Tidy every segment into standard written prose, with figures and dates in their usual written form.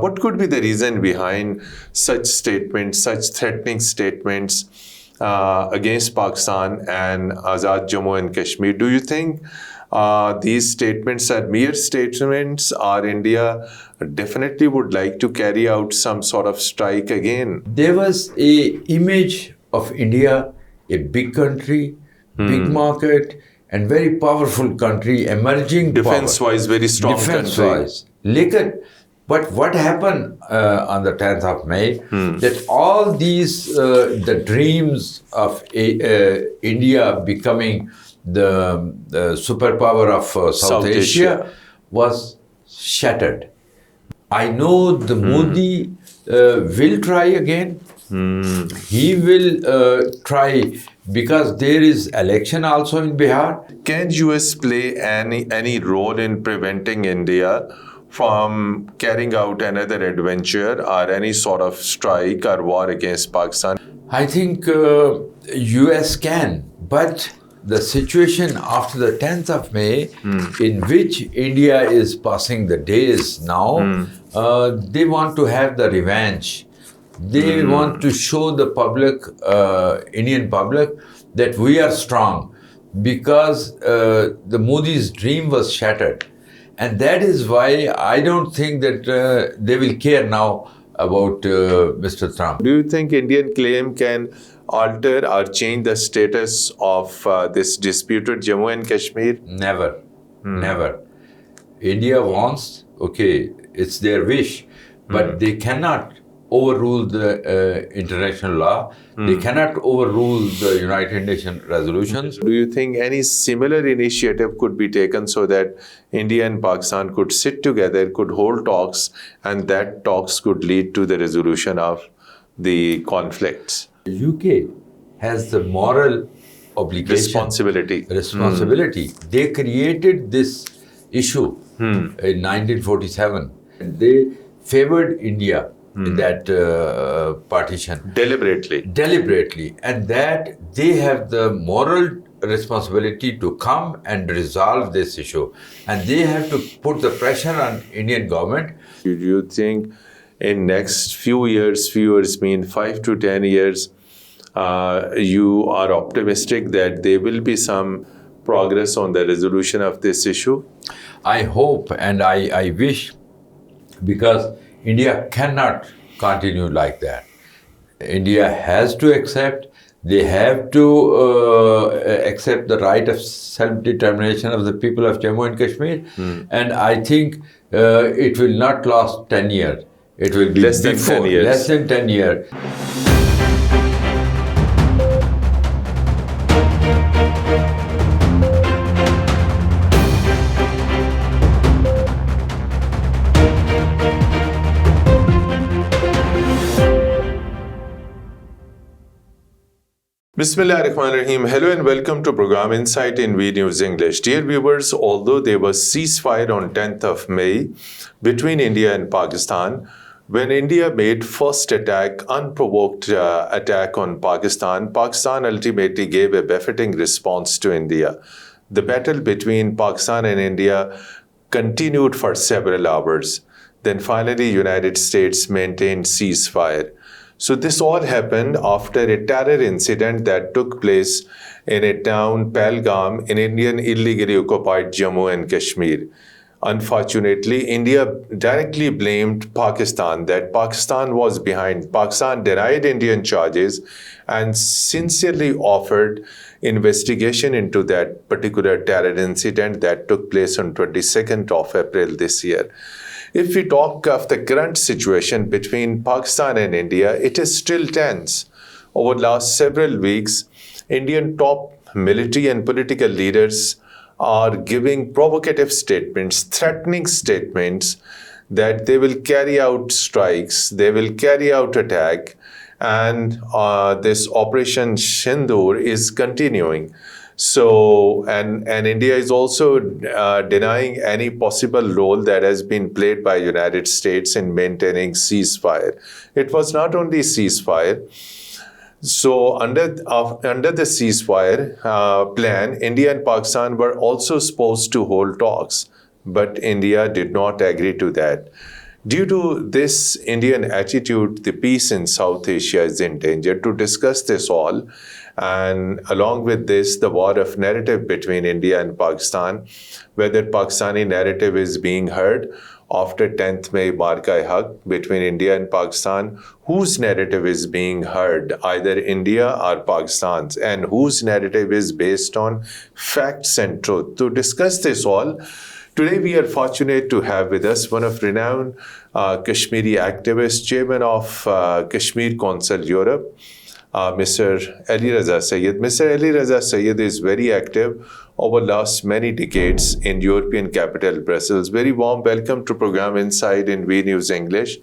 what could be the reason behind such statements, such threatening statements against Pakistan and Azad Jammu and Kashmir? Do you think these statements are mere statements, or India definitely would like to carry out some sort of strike again? There was a image of India, a big country, big market, and very powerful country, emerging Defense-wise, very strong defense-wise. But what happened on the 10th of May, that all these, the dreams of India becoming the superpower of South Asia was shattered. I know the Modi will try again. He will try, because there is election also in Bihar. Can US play any role in preventing India from carrying out another adventure or any sort of strike or war against Pakistan? I think US can, but the situation after the 10th of May, in which India is passing the days now, they want to have the revenge. They want to show the public, Indian public, that we are strong, because the Modi's dream was shattered. And that is why I don't think that they will care now about Mr. Trump. Do you think Indian claim can alter or change the status of this disputed Jammu and Kashmir? Never. Never. India wants, okay, it's their wish, but they cannot overrule the international law. They cannot overrule the United Nations resolutions. Do you think any similar initiative could be taken so that India and Pakistan could sit together, could hold talks, and that talks could lead to the resolution of the conflicts? UK has the moral obligation. Responsibility. They created this issue in 1947. And they favored India in that partition. Deliberately. And that they have the moral responsibility to come and resolve this issue. And they have to put the pressure on Indian government. Do you think in next few years mean 5 to 10 years, you are optimistic that there will be some progress on the resolution of this issue? I hope and I wish, because India cannot continue like that. India has to accept, they have to accept the right of self-determination of the people of Jammu and Kashmir. And I think it will not last 10 years. It will be less than 10 years. Less than 10 years. Bismillahirrahmanirrahim. Hello and welcome to program Insight in V News English. Dear viewers, although there was ceasefire on 10th of May between India and Pakistan, when India made first unprovoked attack on Pakistan, Pakistan ultimately gave a befitting response to India. The battle between Pakistan and India continued for several hours. Then finally, United States maintained ceasefire. So this all happened after a terror incident that took place in a town, Pahalgam, in Indian illegally occupied Jammu and Kashmir. Unfortunately, India directly blamed Pakistan, that Pakistan was behind. Pakistan denied Indian charges and sincerely offered investigation into that particular terror incident that took place on 22nd of April this year. If we talk of the current situation between Pakistan and India, it is still tense. Over the last several weeks, Indian top military and political leaders are giving provocative statements, threatening statements that they will carry out strikes, they will carry out attack, and this Operation Sindoor is continuing. So, and India is also denying any possible role that has been played by United States in maintaining ceasefire. It was not only ceasefire. So, under the ceasefire plan, India and Pakistan were also supposed to hold talks, but India did not agree to that. Due to this Indian attitude, the peace in South Asia is in danger. To discuss this all, and along with this, the war of narrative between India and Pakistan, whether Pakistani narrative is being heard after 10th May Marka-e-Haq between India and Pakistan, whose narrative is being heard, either India or Pakistan's, and whose narrative is based on facts and truth. To discuss this all, today we are fortunate to have with us one of renowned Kashmiri activists, chairman of Kashmir Council Europe, Mr. Raza Syed. Mr. Raza Syed is very active over last many decades in European capital Brussels. Very warm welcome to program Inside in V News English.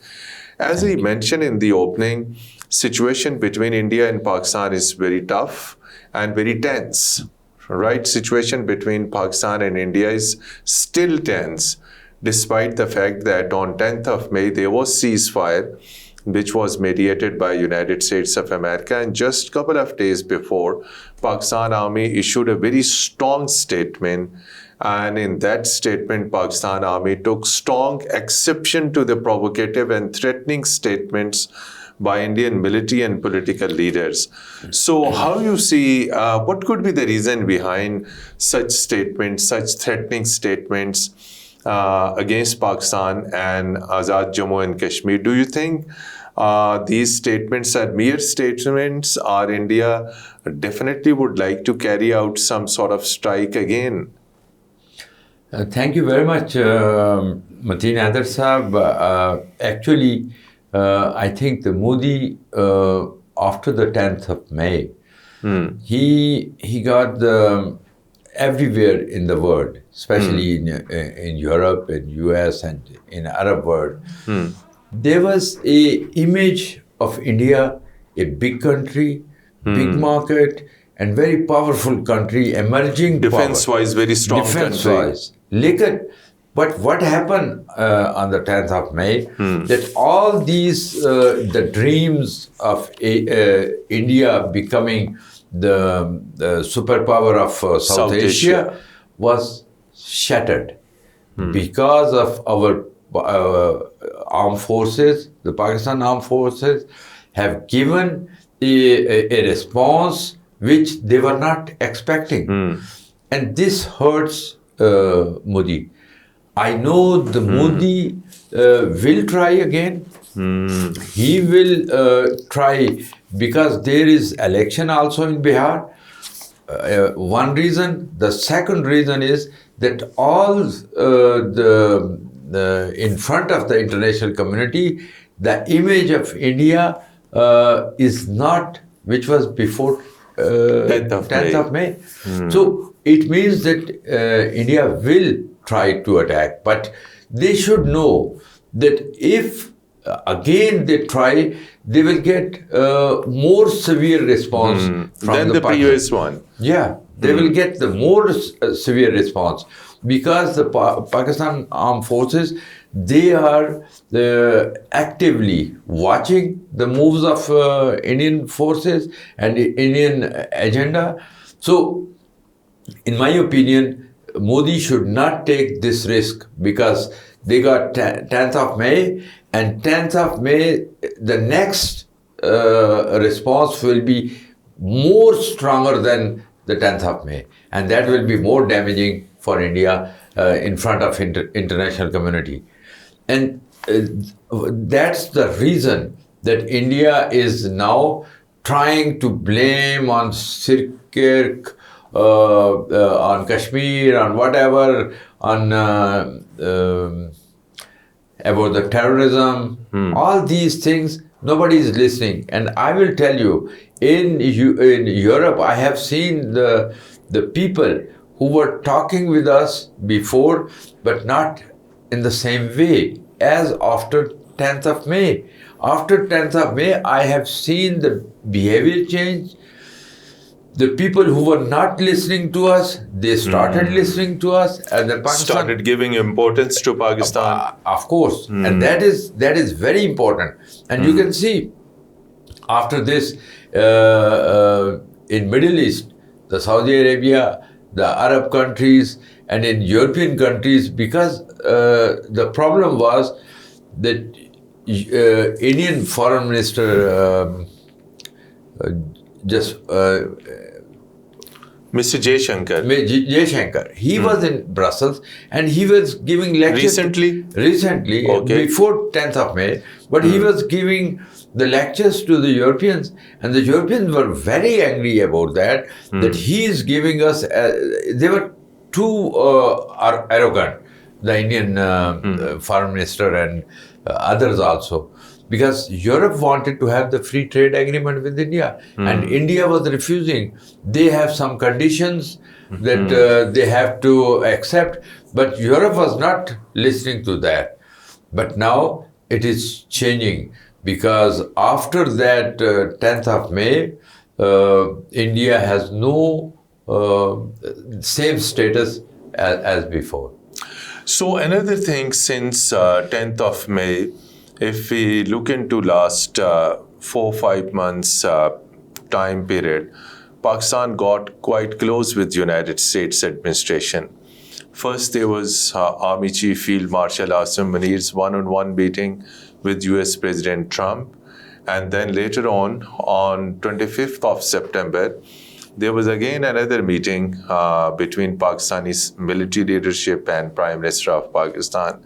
As he mentioned in the opening, situation between India and Pakistan is very tough and very tense. Right? Situation between Pakistan and India is still tense, despite the fact that on 10th of May there was ceasefire, which was mediated by United States of America, and just a couple of days before, Pakistan Army issued a very strong statement, and in that statement, Pakistan Army took strong exception to the provocative and threatening statements by Indian military and political leaders. So how you see, what could be the reason behind such statements, such threatening statements against Pakistan and Azad Jammu and Kashmir? Do you think these statements are mere statements, or India definitely would like to carry out some sort of strike again? Thank you very much, Mateen Haider Saab. Actually, I think the Modi, after the 10th of May, he got everywhere in the world, especially in Europe, in US, and in Arab world. There was a image of India, a big country, big market, and very powerful country, emerging defense-wise, very strong country. But what happened on the 10th of May, that all these, the dreams of India becoming the superpower of South Asia was shattered because of our armed forces. The Pakistan armed forces have given a response which they were not expecting. And this hurts Modi. I know the Modi will try again. He will try because there is election also in Bihar. One reason. The second reason is that all in front of the international community, the image of India is not which was before 10th of May. So it means that India will try to attack, but they should know that if again they try, they will get more severe response from than the previous one. Yeah, they will get the more severe response because the Pakistan armed forces, they are actively watching the moves of Indian forces and Indian agenda. So, in my opinion, Modi should not take this risk because they got 10th of May, and 10th of May, the next response will be more stronger than the 10th of May, and that will be more damaging for India in front of international community. And that's the reason that India is now trying to blame on Sirkirk, on Kashmir, on whatever, on about the terrorism, all these things, nobody is listening. And I will tell you, in Europe, I have seen the people who were talking with us before, but not in the same way as after 10th of May. After 10th of May, I have seen the behavior change. The people who were not listening to us, they started listening to us, and the Pakistan started giving importance to Pakistan. Of course, and that is very important. And you can see after this in Middle East, the Saudi Arabia, the Arab countries, and in European countries, because the problem was that Indian Foreign Minister just Mr. Jaishankar, he was in Brussels and he was giving lectures. Recently, Okay. before 10th of May, but he was giving the lectures to the Europeans, and the Europeans were very angry about that, that he is giving us, they were too arrogant, the Indian foreign minister and others also. Because Europe wanted to have the free trade agreement with India, and India was refusing. They have some conditions that they have to accept, but Europe was not listening to that. But now it is changing, because after that 10th of May, India has no same status as before. So another thing, since 10th of May, if we look into last 4-5 months time period, Pakistan got quite close with United States administration. First, there was Army Chief Field Marshal Asim Munir's one-on-one meeting with US President Trump. And then later on 25th of September, there was again another meeting between Pakistani military leadership and Prime Minister of Pakistan,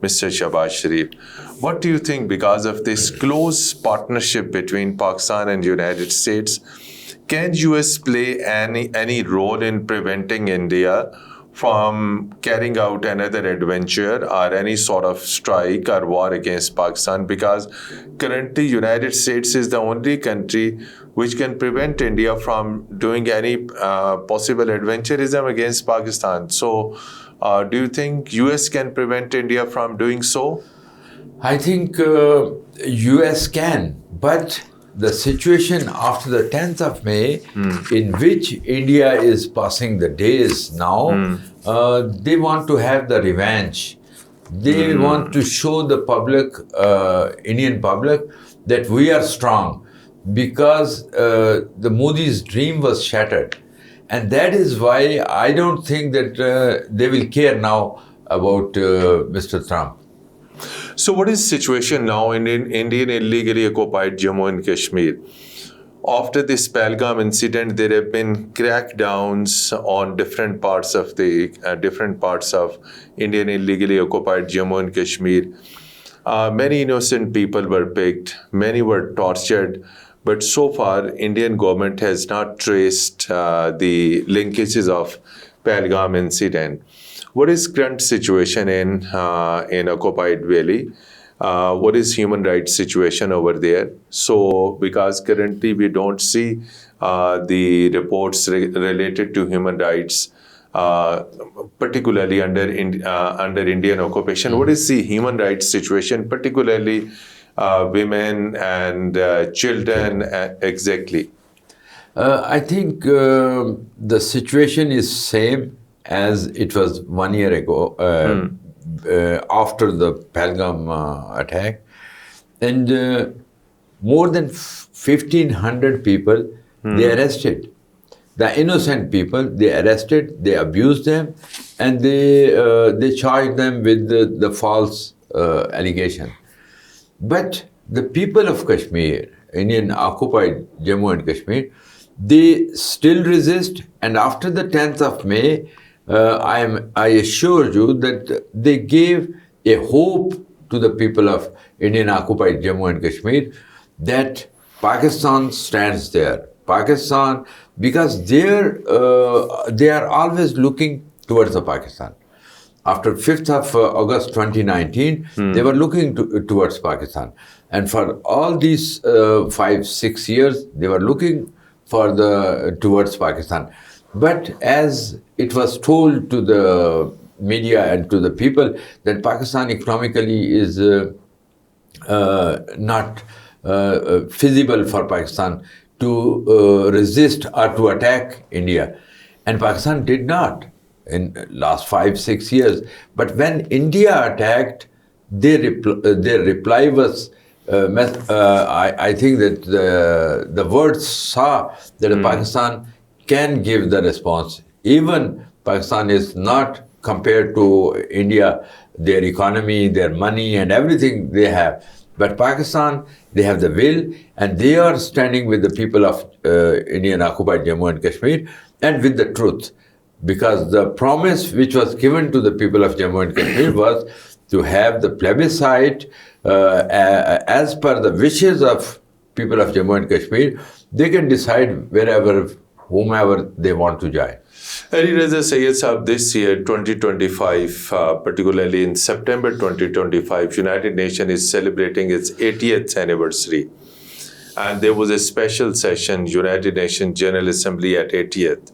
Mr. Shahbaz Sharif. What do you think, because of this close partnership between Pakistan and United States, can US play any role in preventing India from carrying out another adventure or any sort of strike or war against Pakistan? Because currently United States is the only country which can prevent India from doing any possible adventurism against Pakistan. So do you think US can prevent India from doing so? I think US can, but the situation after the 10th of May, in which India is passing the days now, they want to have the revenge. They want to show the public, Indian public, that we are strong, because the Modi's dream was shattered. And that is why I don't think that they will care now about Mr. Trump. So what is the situation now in Indian illegally occupied Jammu and Kashmir? After this Pahalgam incident, there have been crackdowns on different parts of Indian illegally occupied Jammu and Kashmir. Many innocent people were picked, many were tortured, but so far Indian government has not traced the linkages of Pahalgam incident. What is current situation in occupied valley? What is human rights situation over there? So, because currently we don't see the reports related to human rights, particularly under Indian occupation. What is the human rights situation, particularly women and children exactly? I think the situation is same as it was 1 year ago, after the Pahalgam attack. And more than 1,500 people, they arrested. The innocent people, they arrested, they abused them, and they charged them with the false allegation. But the people of Kashmir, Indian occupied Jammu and Kashmir, they still resist, and after the 10th of May, I assure you that they gave a hope to the people of Indian occupied Jammu and Kashmir that Pakistan stands there. Pakistan, because they are always looking towards the Pakistan. After 5th of August 2019, they were looking towards Pakistan. And for all these 5-6 years, they were looking towards Pakistan. But as it was told to the media and to the people that Pakistan economically is not feasible for Pakistan to resist or to attack India. And Pakistan did not in last 5-6 years. But when India attacked, their reply was, I think that the world saw that Pakistan can give the response. Even Pakistan is not compared to India, their economy, their money, and everything they have. But Pakistan, they have the will, and they are standing with the people of Indian occupied Jammu and Kashmir, and with the truth. Because the promise which was given to the people of Jammu and Kashmir was to have the plebiscite as per the wishes of people of Jammu and Kashmir. They can decide wherever, whomever they want to join. Raza Syed Saab, this year, 2025, particularly in September 2025, United Nations is celebrating its 80th anniversary. And there was a special session, United Nations General Assembly at 80th.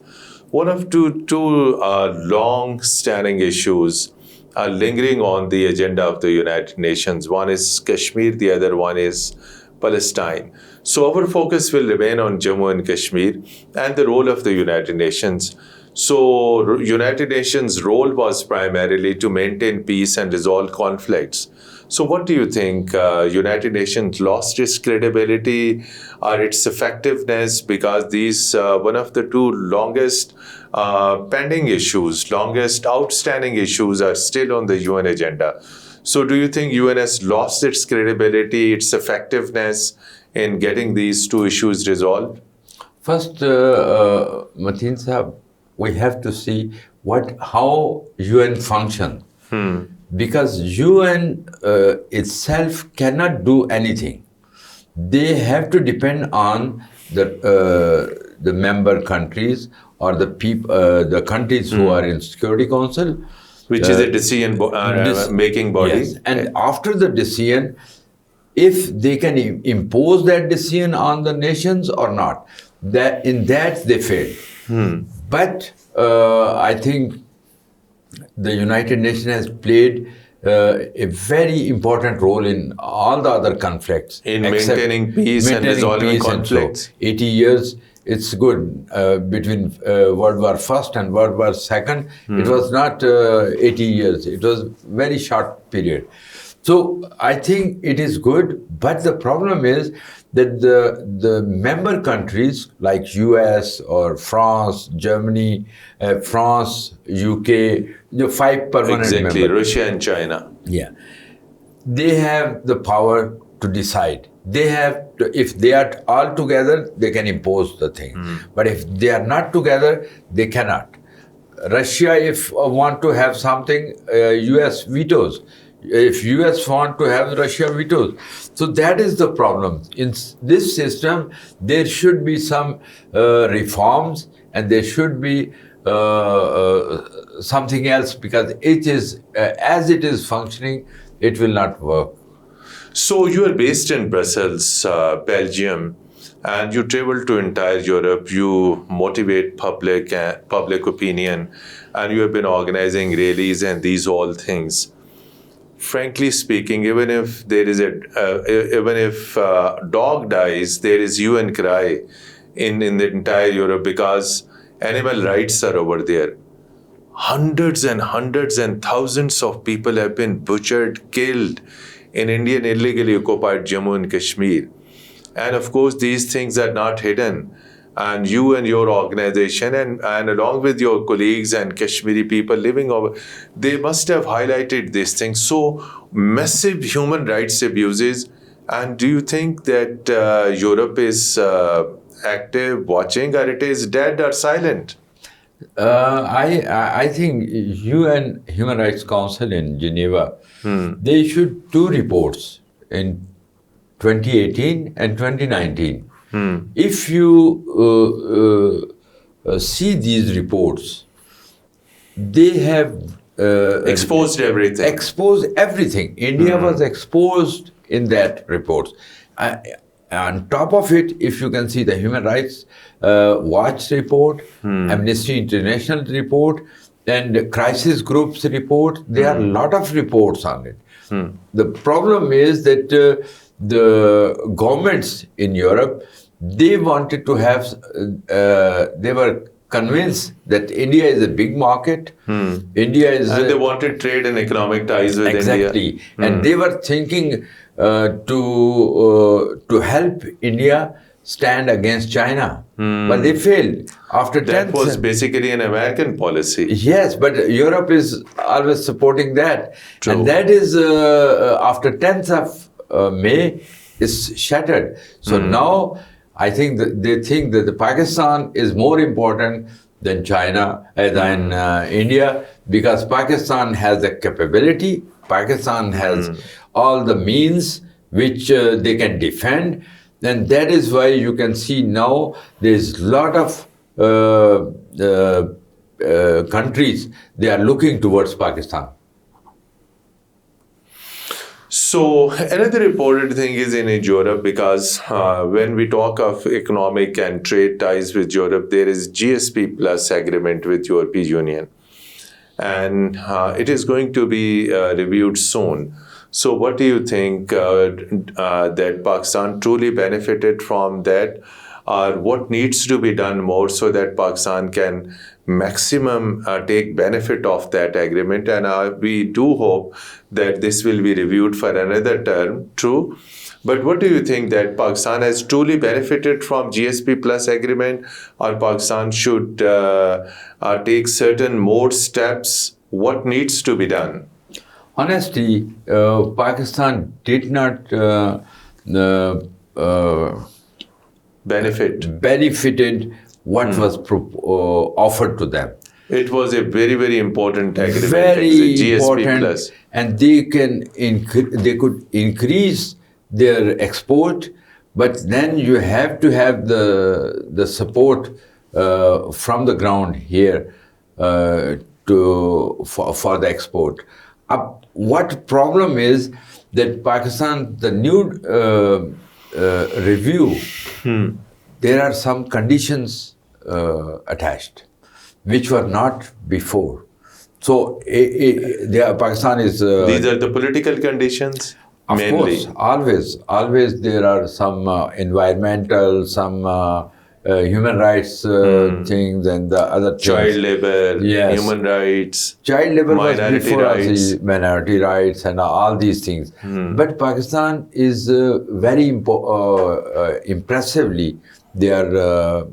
One of two long-standing issues are lingering on the agenda of the United Nations. One is Kashmir, the other one is Palestine. So our focus will remain on Jammu and Kashmir and the role of the United Nations. So United Nations' role was primarily to maintain peace and resolve conflicts. So what do you think? United Nations lost its credibility or its effectiveness because these one of the two longest pending issues, longest outstanding issues are still on the UN agenda. So do you think UN has lost its credibility, its effectiveness in getting these two issues resolved? First, Mateen Sahab, we have to see how UN function. Because UN itself cannot do anything. They have to depend on the member countries or the countries who are in Security Council. Which is a decision-making body. Yes. And after the decision, if they can impose that decision on the nations or not, in that they failed. But I think the United Nations has played a very important role in all the other conflicts. In maintaining peace and resolving conflicts. 80 years, it's good. Between World War I and World War II, it was not 80 years. It was very short period. So I think it is good, but the problem is that the member countries like US or France, Germany, France, UK, the 5 permanent Exactly, members. Russia and China. Yeah. They have the power to decide. If they are all together, they can impose the thing. But if they are not together, they cannot. Russia, if want to have something, US vetoes. If US want to have, Russia vetoes. So that is the problem. In this system, there should be some reforms, and there should be something else, because it is as it is functioning, it will not work. So you are based in Brussels, Belgium, and you travel to entire Europe. You motivate public opinion, and you have been organizing rallies and these all things. Frankly speaking, even if dog dies, there is hue and cry in the entire Europe because animal rights are over there. Hundreds and thousands of people have been butchered, killed in Indian illegally occupied Jammu and Kashmir. And of course, these things are not hidden. And you and your organization and along with your colleagues and Kashmiri people living over, they must have highlighted these things. So massive human rights abuses. And do you think that Europe is active, watching, or it is dead or silent? I think UN Human Rights Council in Geneva, they issued 2 reports in 2018 and 2019. If you see these reports, they have exposed everything. Exposed everything. India was exposed in that report. On top of it, if you can see the Human Rights Watch report, Amnesty International report, and crisis groups report, there are a lot of reports on it. The problem is that the governments in Europe, they wanted to have, they were convinced that India is a big market. India is... And they wanted trade and economic ties with India. Exactly. And they were thinking to help India stand against China. But they failed. After That 10th was basically an American policy. Yes, but Europe is always supporting that. True. And that is, after 10th of May, is shattered. So now, I think that they think that the Pakistan is more important than China, than India, because Pakistan has the capability, Pakistan has all the means which they can defend, and that is why you can see now there's a lot of countries, they are looking towards Pakistan. So another important thing is in Europe, because when we talk of economic and trade ties with Europe, there is GSP plus agreement with European Union, and it is going to be reviewed soon. So what do you think that Pakistan truly benefited from that, or what needs to be done more so that Pakistan can maximum take benefit of that agreement? And we do hope that this will be reviewed for another term, true. But what do you think, that Pakistan has truly benefited from GSP plus agreement, or Pakistan should take certain more steps? What needs to be done? Honestly, Pakistan did not benefited what was offered to them. It was a very, very important agreement. Very GSP important, plus. and they could increase their export, but then you have to have the support from the ground here for the export. What problem is that Pakistan, the new review, there are some conditions attached, which were not before. So Pakistan is... These are the political conditions? Of mainly. course, always there are some environmental, some human rights things, and the other things. Child labor, Yes. human rights, Child labor was minority before rights. us, minority rights and all these things. But Pakistan is very impressively, they are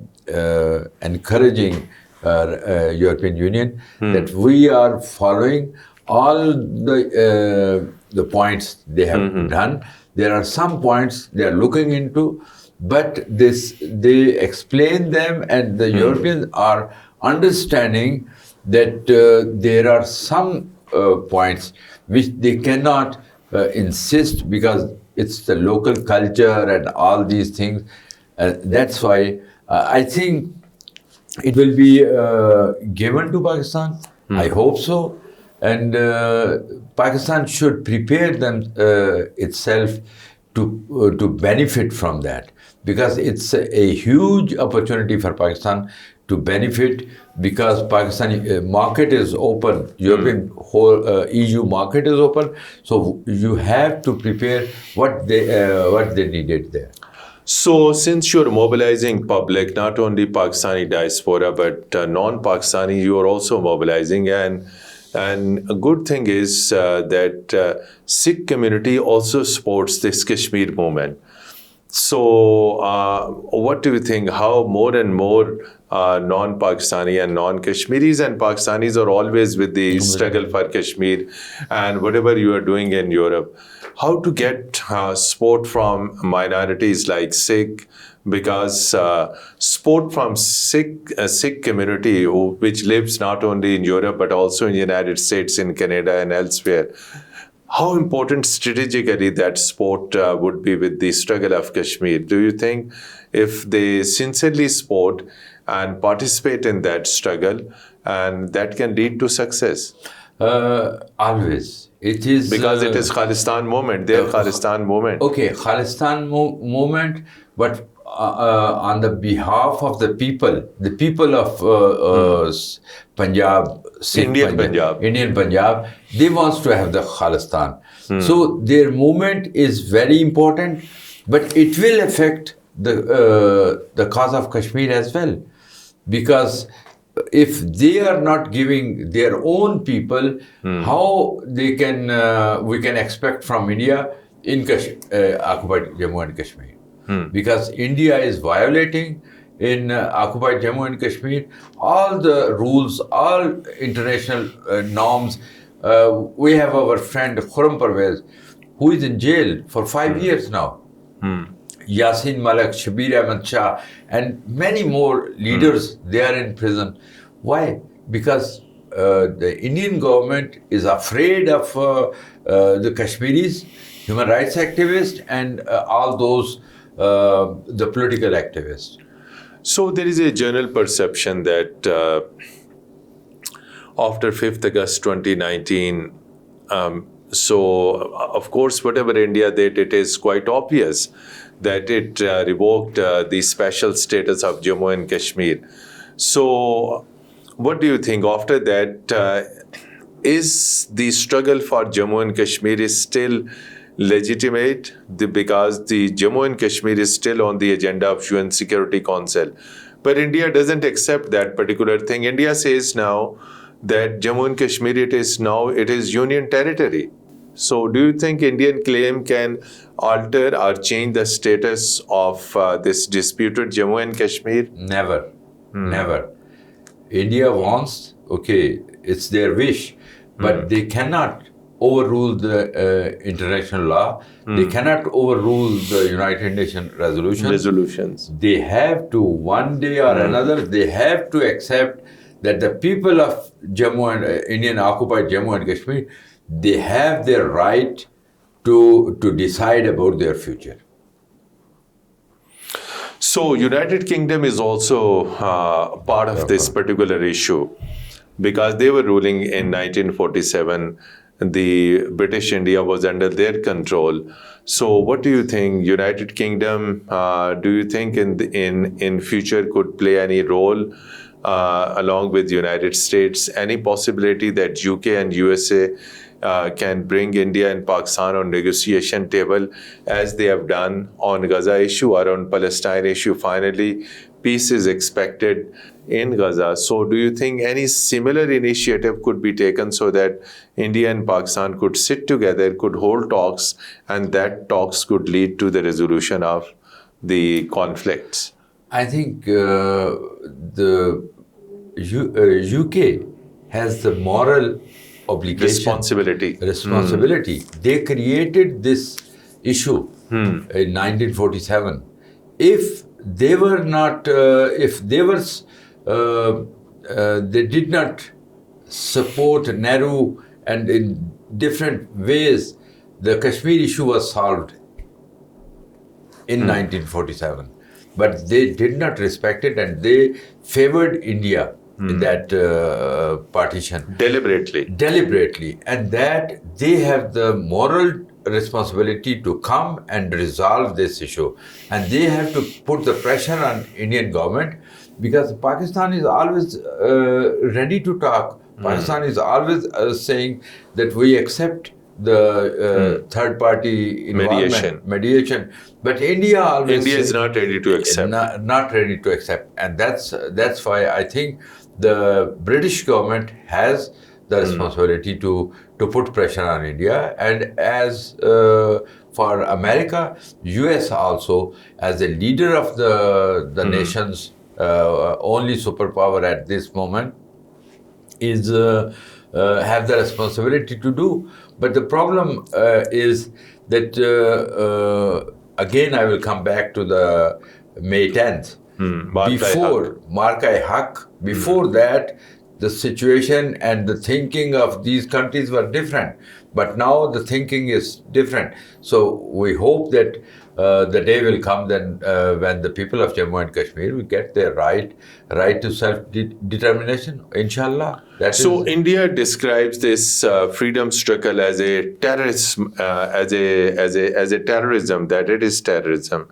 encouraging European Union that we are following all the points they have done. There are some points they are looking into, but they explain them, and the Europeans are understanding that there are some points which they cannot insist, because it's the local culture and all these things. That's why I think it will be given to Pakistan. I hope so. And Pakistan should prepare itself to benefit from that, because it's a huge opportunity for Pakistan to benefit, because Pakistani market is open, European whole EU market is open, so you have to prepare what they needed there. So, since you're mobilizing public, not only Pakistani diaspora, but non-Pakistani, you are also mobilizing. And a good thing is that Sikh community also supports this Kashmir movement. So, what do you think? How more and more non-Pakistani and non-Kashmiris and Pakistanis are always with the struggle for Kashmir and whatever you are doing in Europe? How to get support from minorities like Sikh? Because support from Sikh community, which lives not only in Europe but also in the United States, in Canada and elsewhere, how important strategically that support would be with the struggle of Kashmir? Do you think if they sincerely support and participate in that struggle, and that can lead to success? Always. It is... Because it is Khalistan movement, their Khalistan movement. Okay, Khalistan movement, but on the behalf of the people of Punjab, Sikh Indian Punjab, they want to have the Khalistan. So their movement is very important, but it will affect the cause of Kashmir as well, because if they are not giving their own people, how we can expect from India in occupied Jammu and Kashmir? because India is violating in occupied Jammu and Kashmir all the rules, all international norms. We have our friend Khurram Parvez, who is in jail for 5 years now. Yasin Malik, Shabir Ahmad Shah, and many more leaders, they are in prison. Why? Because the Indian government is afraid of the Kashmiris, human rights activists, and all those, the political activists. So there is a general perception that after 5th August 2019, so of course whatever India did, it is quite obvious that it revoked the special status of Jammu and Kashmir. So what do you think after that? Is the struggle for Jammu and Kashmir is still legitimate because the Jammu and Kashmir is still on the agenda of UN Security Council? But India doesn't accept that particular thing. India says now that Jammu and Kashmir, it is union territory. So do you think Indian claim can alter or change the status of this disputed Jammu and Kashmir? Never. Never. India wants, okay, it's their wish, but they cannot overrule the international law. They cannot overrule the United Nations resolutions. They have to, one day or another, they have to accept that the people of Jammu and Indian occupied Jammu and Kashmir, they have their right to decide about their future. So United Kingdom is also part of this particular issue because they were ruling in 1947. The British India was under their control. So what do you think, United Kingdom, do you think in future could play any role along with United States? Any possibility that UK and USA can bring India and Pakistan on negotiation table as they have done on Gaza issue or on Palestine issue? Finally, peace is expected in Gaza. So do you think any similar initiative could be taken so that India and Pakistan could sit together, could hold talks, and that talks could lead to the resolution of the conflicts? I think the UK has the moral obligation. Responsibility. They created this issue in 1947. If they were not, they did not support Nehru, and in different ways, the Kashmir issue was solved in 1947. But they did not respect it, and they favored India in that partition. Deliberately. And that they have the moral responsibility to come and resolve this issue. And they have to put the pressure on Indian government, because Pakistan is always ready to talk. Pakistan is always saying that we accept the third party involvement, mediation. But India is not ready to accept. Not ready to accept. And that's why I think the British government has the responsibility to put pressure on India. And as for America, US also, as a leader of the nation's only superpower at this moment, is have the responsibility to do. But the problem is that, again, I will come back to the May 10th. Before Mark-e-Haq, before that, the situation and the thinking of these countries were different. But now the thinking is different. So we hope that the day will come then when the people of Jammu and Kashmir will get their right to self-determination, inshallah. So India describes this freedom struggle as a terrorism, as a terrorism, that it is terrorism.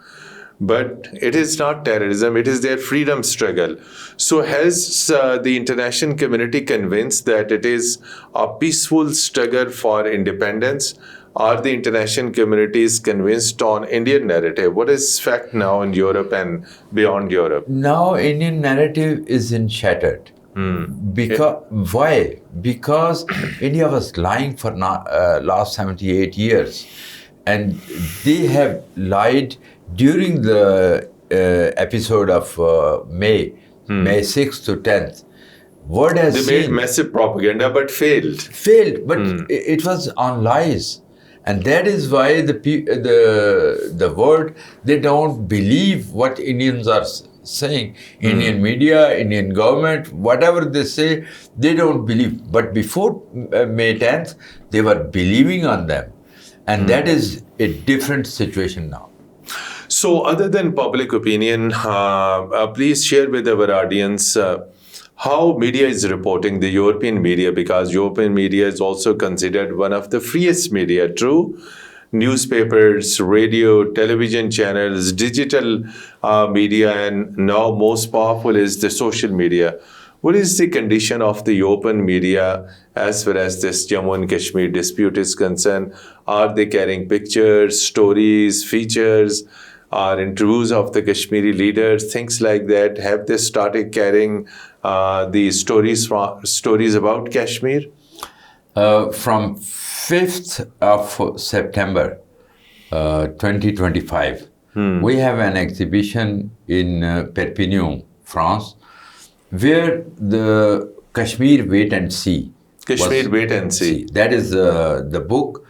But it is not terrorism, it is their freedom struggle. So has the international community convinced that it is a peaceful struggle for independence? Are the international communities convinced on Indian narrative? What is fact now in Europe and beyond Europe? Now Indian narrative is shattered. Why? Because India was lying for last 78 years. and they have lied during the episode of May 6th to 10th. World has They made seen massive propaganda but failed. failed, but it was on lies, and that is why the world, they don't believe what Indians are saying. Indian media, Indian government, whatever they say, they don't believe. But before May 10th, they were believing on them, and that is a different situation now. So, other than public opinion, please share with our audience how media is reporting the European media, because European media is also considered one of the freest media, true? Newspapers, radio, television channels, digital media, and now most powerful is the social media. What is the condition of the open media as far as this Jammu and Kashmir dispute is concerned? Are they carrying pictures, stories, features, or interviews of the Kashmiri leaders, things like that? Have they started carrying the stories about Kashmir? From 5th of September 2025, we have an exhibition in Perpignan, France, where the Kashmir Wait and See. Kashmir Wait and See. That is the book,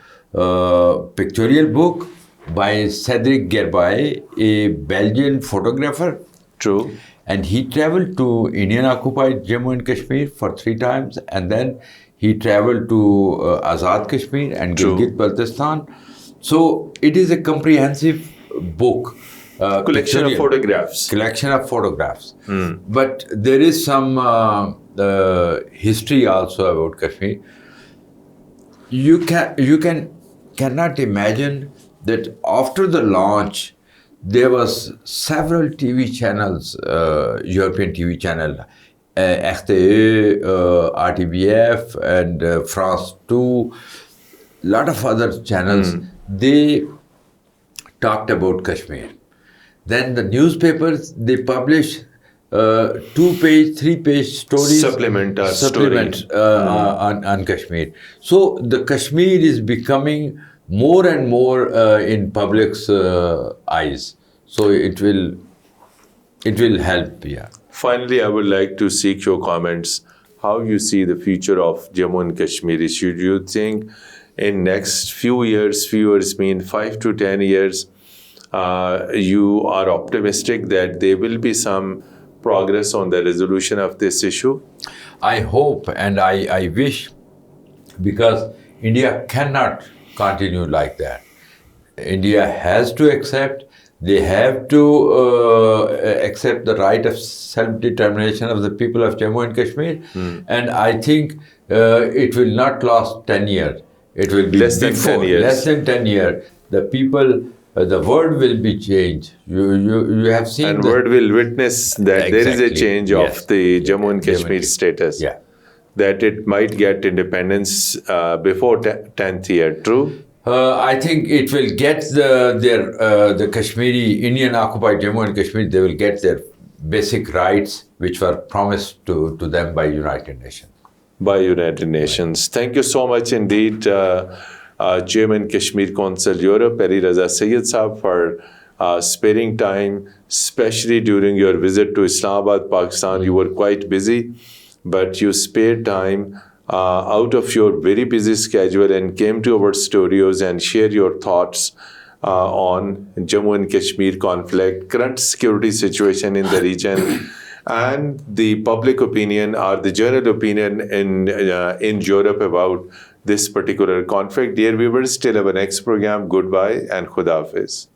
pictorial book by Cedric Gerbaille, a Belgian photographer. True. And he traveled to Indian occupied Jammu and Kashmir for 3 times, and then he traveled to Azad Kashmir and Gilgit-Baltistan. So it is a comprehensive book. Collection of photographs. Collection of photographs. But there is some history also about Kashmir. You cannot imagine that after the launch, there was several TV channels, European TV channel, RTE, RTBF, and France 2, lot of other channels. They talked about Kashmir. Then the newspapers, they publish 2-page, 3-page stories. Supplement on Kashmir. So the Kashmir is becoming more and more in public's eyes. So it will help, yeah. Finally, I would like to seek your comments. How you see the future of Jammu and Kashmir issue? Do you think in next few years mean 5 to 10 years, you are optimistic that there will be some progress on the resolution of this issue? I hope and I wish, because India cannot continue like that. India has to accept, they have to accept the right of self-determination of the people of Jammu and Kashmir. And I think it will not last 10 years. It will be less than 10 years. Less than 10 years. The people, the world will be changed. You have seen. And world will witness that there is a change of the Jammu and Kashmir status. Yeah. That it might get independence before 10th year, true? I think it will get the Kashmiri, Indian occupied Jammu and Kashmir, they will get their basic rights which were promised to them by United Nations. By United Nations. Thank you so much indeed, Jammu and Kashmir Council Europe, Raza Syed Saab, for sparing time, especially during your visit to Islamabad, Pakistan. You were quite busy, but you spared time out of your very busy schedule and came to our studios and share your thoughts on Jammu and Kashmir conflict, current security situation in the region, and the public opinion or the general opinion in Europe about this particular conflict. Dear viewers, till our next program, goodbye and Khuda Hafiz.